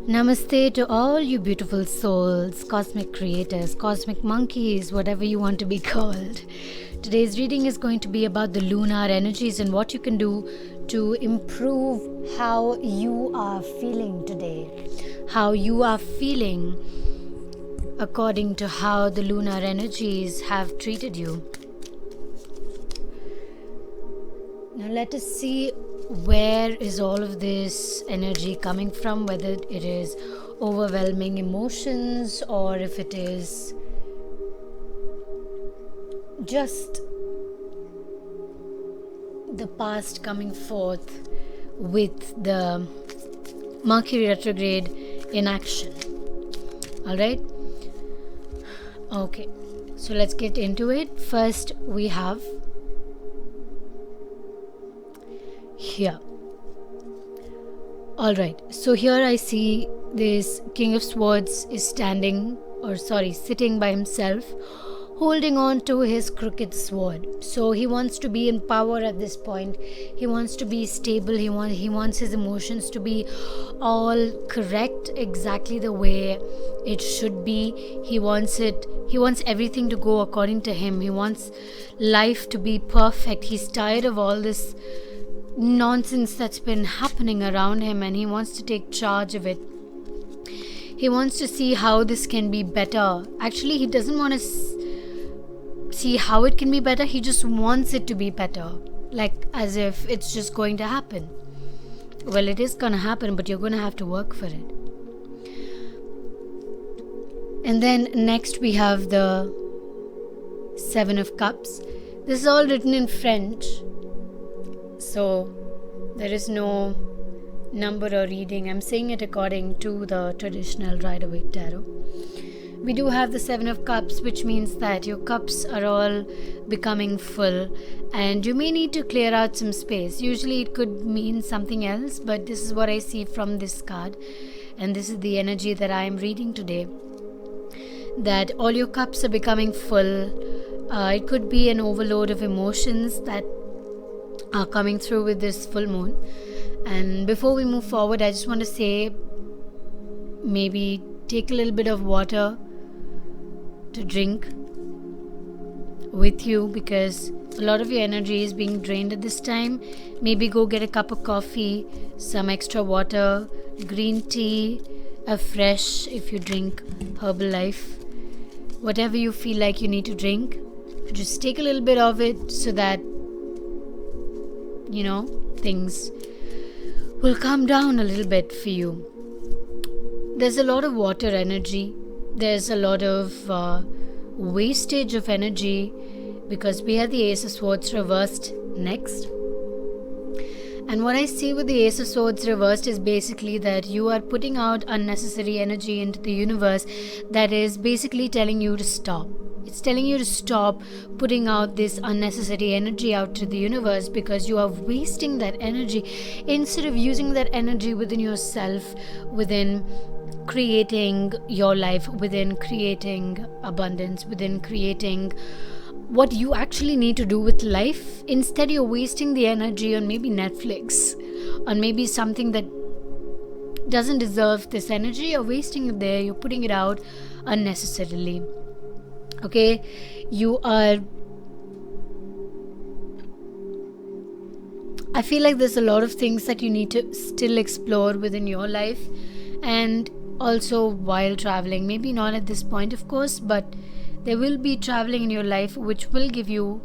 Namaste to all you beautiful souls, cosmic creators, cosmic monkeys, whatever you want to be called. Today's reading is going to be about the lunar energies and what you can do to improve how you are feeling today. How you are feeling according to how the lunar energies have treated you. Now let us see where is all of this energy coming from, whether it is overwhelming emotions or if it is just the past coming forth with the Mercury retrograde in action. Alright? Okay, so let's get into it. First we have here. Alright, so here I see this King of Swords is sitting by himself, holding on to his crooked sword. So he wants to be in power at this point. He wants to be stable. He wants his emotions to be all correct, exactly the way it should be. He wants everything to go according to him. He wants life to be perfect. He's tired of all this nonsense that's been happening around him, and he wants to take charge of it. He wants to see how this can be better. Actually, he doesn't want to see how it can be better. He just wants it to be better, like as if it's just going to happen. Well, it is going to happen, but you're going to have to work for it. And then next we have the Seven of Cups. This is all written in French, so there is no number or reading. I'm saying it according to the traditional Rider-Waite Tarot. We do have the Seven of Cups, which means that your cups are all becoming full and you may need to clear out some space. Usually it could mean something else, but this is what I see from this card, and this is the energy that I am reading today. That all your cups are becoming full. It could be an overload of emotions that are coming through with this full moon. And before we move forward, I just want to say, maybe take a little bit of water to drink with you, because a lot of your energy is being drained at this time. Maybe go get a cup of coffee, some extra water, green tea, a fresh if you drink Herbalife, whatever you feel like you need to drink. Just take a little bit of it so that things will calm down a little bit for you. There's a lot of water energy. There's a lot of wastage of energy, because we have the Ace of Swords reversed next. And what I see with the Ace of Swords reversed is basically that you are putting out unnecessary energy into the universe that is basically telling you to stop. It's telling you to stop putting out this unnecessary energy out to the universe, because you are wasting that energy instead of using that energy within yourself, within creating your life, within creating abundance, within creating what you actually need to do with life. Instead, you're wasting the energy on maybe Netflix, on maybe something that doesn't deserve this energy. You're wasting it there. You're putting it out unnecessarily. Okay, I feel like there's a lot of things that you need to still explore within your life, and also while traveling. Maybe not at this point, of course, but there will be traveling in your life which will give you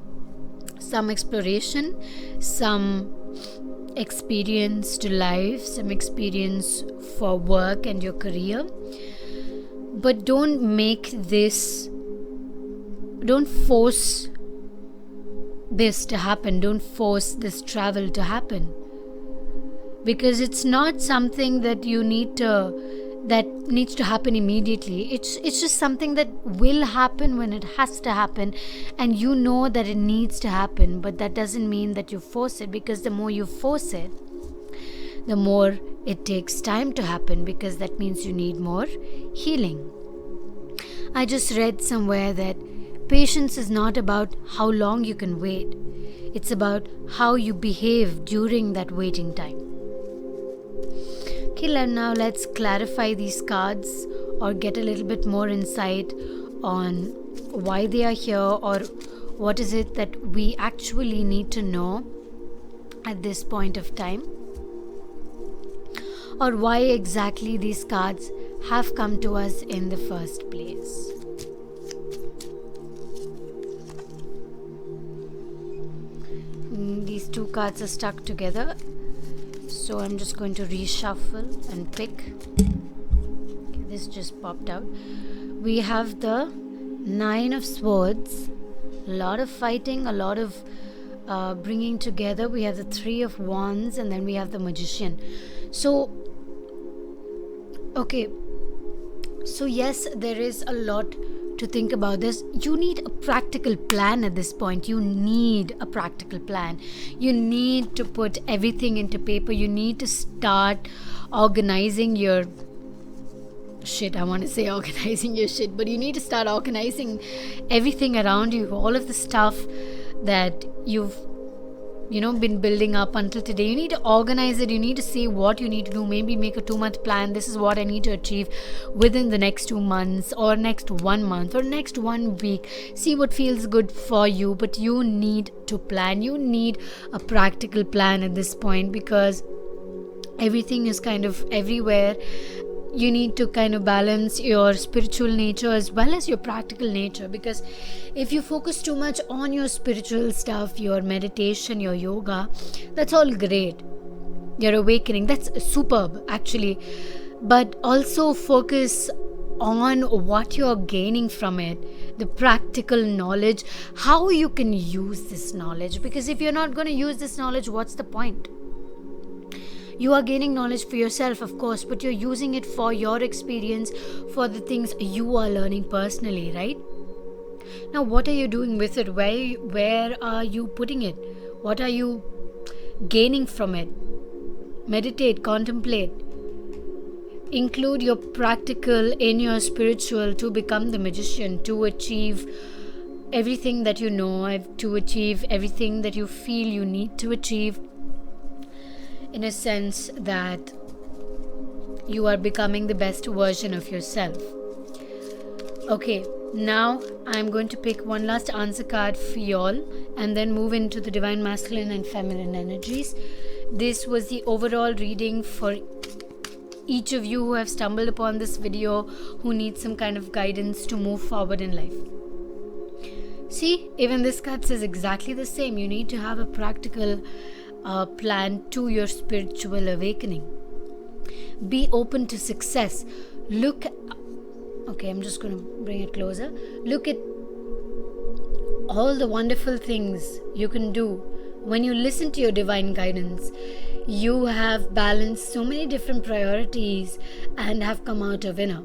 some exploration, some experience to life, some experience for work and your career. But don't force this to happen. Don't force this travel to happen, because it's not something that needs to happen immediately. It's just something that will happen when it has to happen, and you know that it needs to happen. But that doesn't mean that you force it, because the more you force it, the more it takes time to happen, because that means you need more healing. I just read somewhere that patience is not about how long you can wait. It's about how you behave during that waiting time. Okay, now let's clarify these cards or get a little bit more insight on why they are here, or what is it that we actually need to know at this point of time, or why exactly these cards have come to us in the first place. These two cards are stuck together, so I'm just going to reshuffle and pick. Okay, this just popped out. We have the Nine of Swords, a lot of fighting, a lot of bringing together. We have the Three of Wands, and then we have the Magician. So okay, so yes, there is a lot to think about this. You need a practical plan at this point. You need a practical plan. You need to put everything into paper. You need to start organizing your shit. I want to say organizing your shit, but you need to start organizing everything around you, all of the stuff that you've been building up until today. You need to organize it. You need to say what you need to do. Maybe make a 2-month plan. This is what I need to achieve within the next 2 months, or next 1 month, or next 1 week. See what feels good for you, but you need to plan. You need a practical plan at this point, because everything is kind of everywhere. You need to kind of balance your spiritual nature as well as your practical nature, because if you focus too much on your spiritual stuff, your meditation, your yoga, that's all great. Your awakening, that's superb actually, but also focus on what you're gaining from it, the practical knowledge, how you can use this knowledge. Because if you're not going to use this knowledge, what's the point? You are gaining knowledge for yourself, of course, but you're using it for your experience, for the things you are learning personally, right? Now, what are you doing with it? Where are you putting it? What are you gaining from it? Meditate, contemplate. Include your practical in your spiritual to become the magician, to achieve everything that you know, to achieve everything that you feel you need to achieve, in a sense that you are becoming the best version of yourself. Okay, now I'm going to pick one last answer card for y'all and then move into the divine masculine and feminine energies. This was the overall reading for each of you who have stumbled upon this video, who need some kind of guidance to move forward in life. See, even this card says exactly the same. You need to have a practical plan to your spiritual awakening. Be open to success. Okay, I'm just going to bring it closer. Look at all the wonderful things you can do when you listen to your divine guidance. You have balanced so many different priorities and have come out a winner.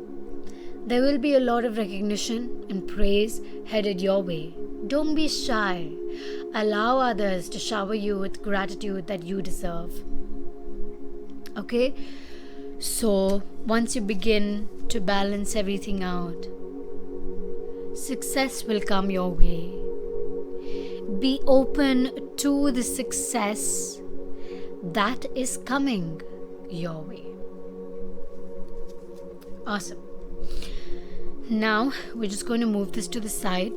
There will be a lot of recognition and praise headed your way. Don't be shy. Allow others to shower you with gratitude that you deserve. Okay? So, once you begin to balance everything out, success will come your way. Be open to the success that is coming your way. Awesome. Now, we're just going to move this to the side.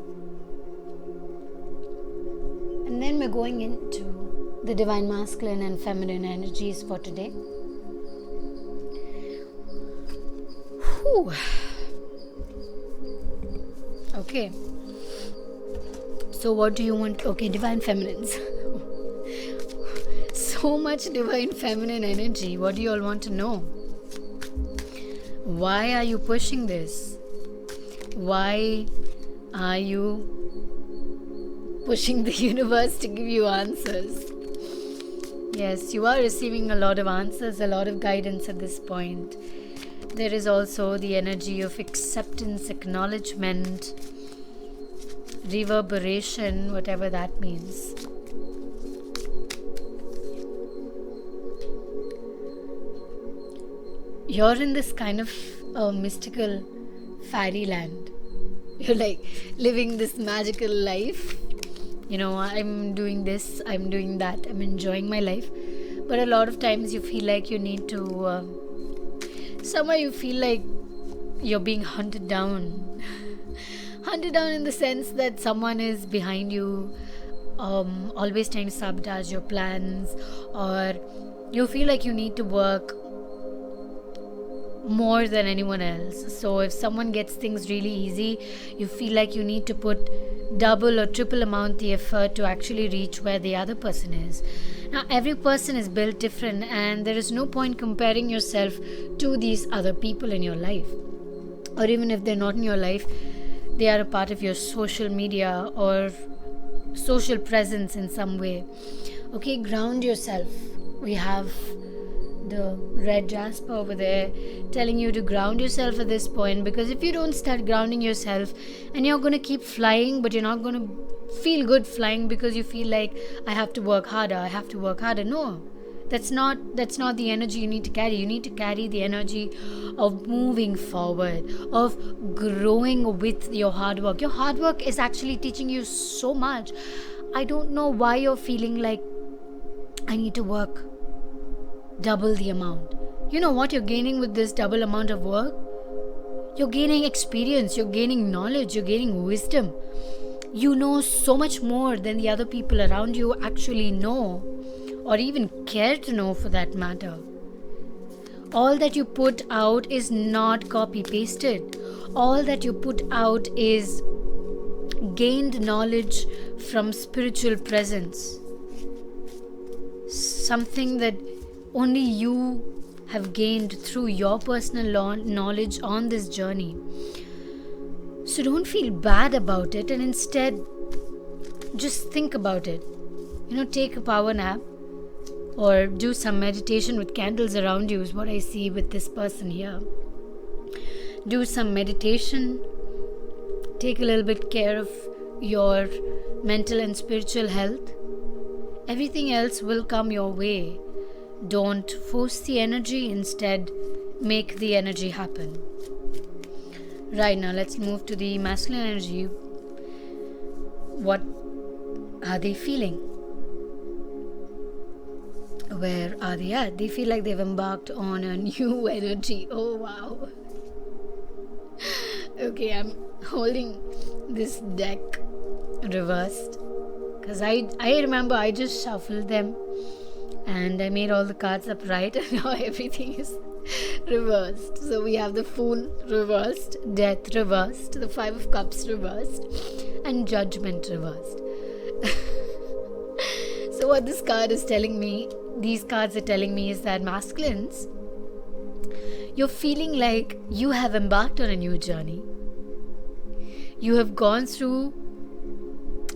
And then we're going into the divine masculine and feminine energies for today. Whew. Okay. So what do you want? Okay, divine feminines. So much divine feminine energy. What do you all want to know? Why are you pushing this? Why are you pushing the universe to give you answers? Yes, you are receiving a lot of answers, a lot of guidance at this point. There is also the energy of acceptance, acknowledgement, reverberation, whatever that means. You're in this kind of mystical fairyland. You're like living this magical life. You know, I'm doing this, I'm doing that, I'm enjoying my life. But a lot of times you feel like you need to Somewhere you feel like you're being hunted down. Hunted down in the sense that someone is behind you, always trying to sabotage your plans, or you feel like you need to work more than anyone else. So if someone gets things really easy, you feel like you need to put double or triple amount the effort to actually reach where the other person is. Now every person is built different, and there is no point comparing yourself to these other people in your life. Or even if they're not in your life, they are a part of your social media or social presence in some way. Okay, ground yourself. We have the red jasper over there telling you to ground yourself at this point, because if you don't start grounding yourself, and you're going to keep flying, but you're not going to feel good flying because you feel like I have to work harder. No, that's not the energy you need to carry. You need to carry the energy of moving forward, of growing with your hard work. Your hard work is actually teaching you so much. I don't know why you're feeling like I need to work double the amount. You know what you're gaining with this double amount of work? You're gaining experience, you're gaining knowledge, you're gaining wisdom. You know so much more than the other people around you actually know, or even care to know for that matter. All that you put out is not copy pasted. All that you put out is gained knowledge from spiritual presence. Something that only you have gained through your personal knowledge on this journey. So don't feel bad about it, and instead just think about it. Take a power nap or do some meditation with candles around you, is what I see with this person here. Do some meditation. Take a little bit care of your mental and spiritual health. Everything else will come your way. Don't force the energy, instead make the energy happen. Right, now let's move to the masculine energy. What are they feeling? Where are they at? They feel like they've embarked on a new energy. Oh wow. Okay, I'm holding this deck reversed because I remember I just shuffled them and I made all the cards upright, and now everything is reversed. So we have the Fool reversed, Death reversed, the Five of Cups reversed, and Judgment reversed. So what this card is telling me, these cards are telling me, is that masculines, you're feeling like you have embarked on a new journey. You have gone through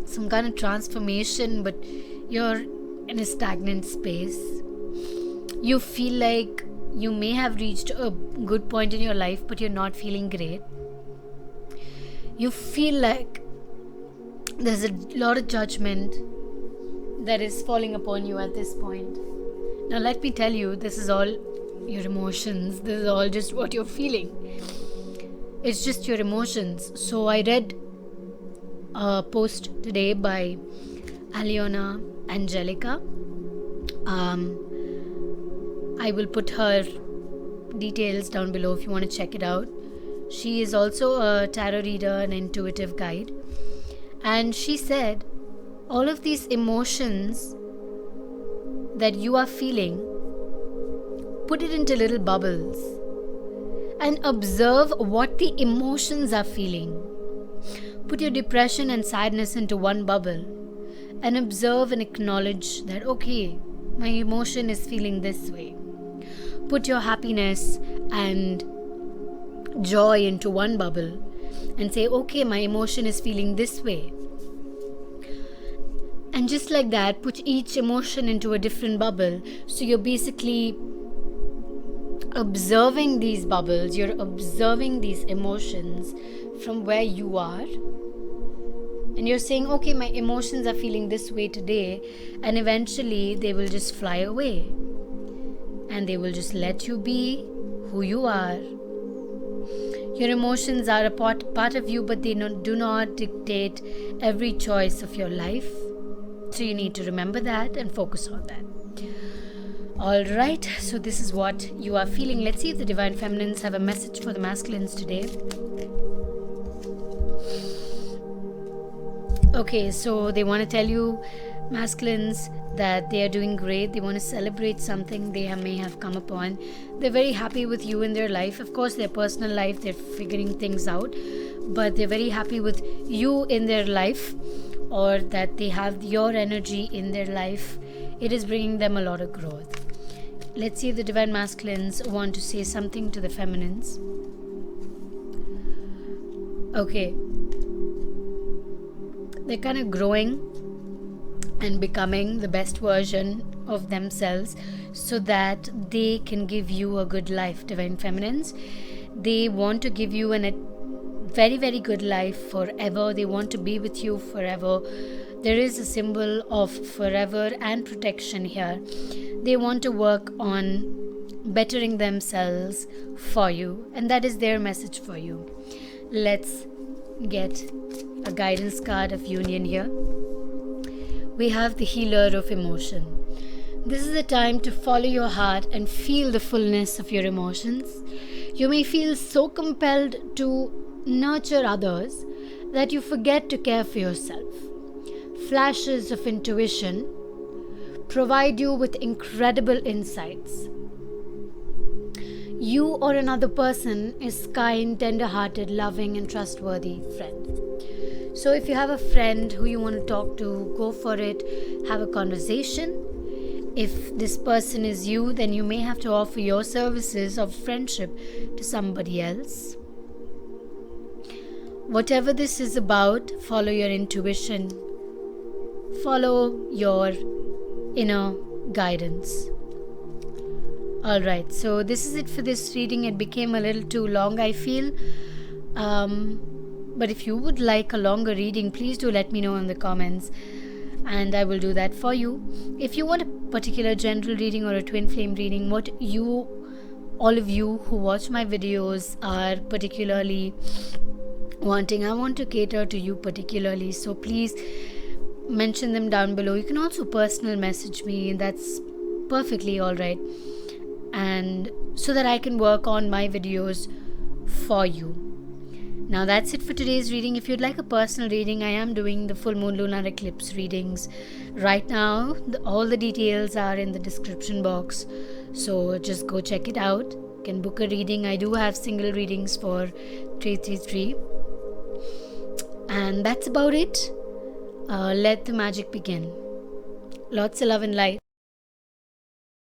some kind of transformation, but you're in a stagnant space. You feel like you may have reached a good point in your life, but you're not feeling great. You feel like there's a lot of judgment that is falling upon you at this point. Now let me tell you, this is all your emotions. This is all just what you're feeling. It's just your emotions. So I read a post today by Aliona Angelica. I will put her details down below if you want to check it out. She is also a tarot reader and intuitive guide. And she said, all of these emotions that you are feeling, put it into little bubbles and observe what the emotions are feeling. Put your depression and sadness into one bubble and observe and acknowledge that, okay, my emotion is feeling this way. Put your happiness and joy into one bubble and say, okay, my emotion is feeling this way. And just like that, put each emotion into a different bubble. So you're basically observing these bubbles, you're observing these emotions from where you are. And you're saying, okay, my emotions are feeling this way today, and eventually they will just fly away. And they will just let you be who you are. Your emotions are a part of you, but they do not dictate every choice of your life. So you need to remember that and focus on that. Alright, so this is what you are feeling. Let's see if the Divine Feminines have a message for the masculines today. Okay, so they want to tell you, masculines, that they are doing great. They want to celebrate something they may have come upon. They're very happy with you in their life. Of course, their personal life, they're figuring things out, but they're very happy with you in their life, or that they have your energy in their life. It is bringing them a lot of growth. Let's see if the Divine Masculines want to say something to the Feminines. Okay. They're kind of growing and becoming the best version of themselves so that they can give you a good life, Divine Feminines. They want to give you a very, very good life forever. They want to be with you forever. There is a symbol of forever and protection here. They want to work on bettering themselves for you, and that is their message for you. Let's get a guidance card of union here. We have the Healer of Emotion. This is a time to follow your heart and feel the fullness of your emotions. You may feel so compelled to nurture others that you forget to care for yourself. Flashes of intuition provide you with incredible insights. You or another person is kind, tender-hearted, loving, and trustworthy friend. So if you have a friend who you want to talk to, go for it. Have a conversation. If this person is you, then you may have to offer your services of friendship to somebody else. Whatever this is about, follow your intuition. Follow your inner guidance. Alright, so this is it for this reading. It became a little too long, I feel. But if you would like a longer reading, please do let me know in the comments, and I will do that for you. If you want a particular general reading or a twin flame reading, what all of you who watch my videos are particularly wanting, I want to cater to you particularly. So please mention them down below. You can also personal message me. That's perfectly alright. And so that I can work on my videos for you. Now that's it for today's reading. If you'd like a personal reading, I am doing the full moon lunar eclipse readings right now. All the details are in the description box, so just go check it out. You can book a reading. I do have single readings for 333, and that's about it. Let the magic begin. Lots of love and light.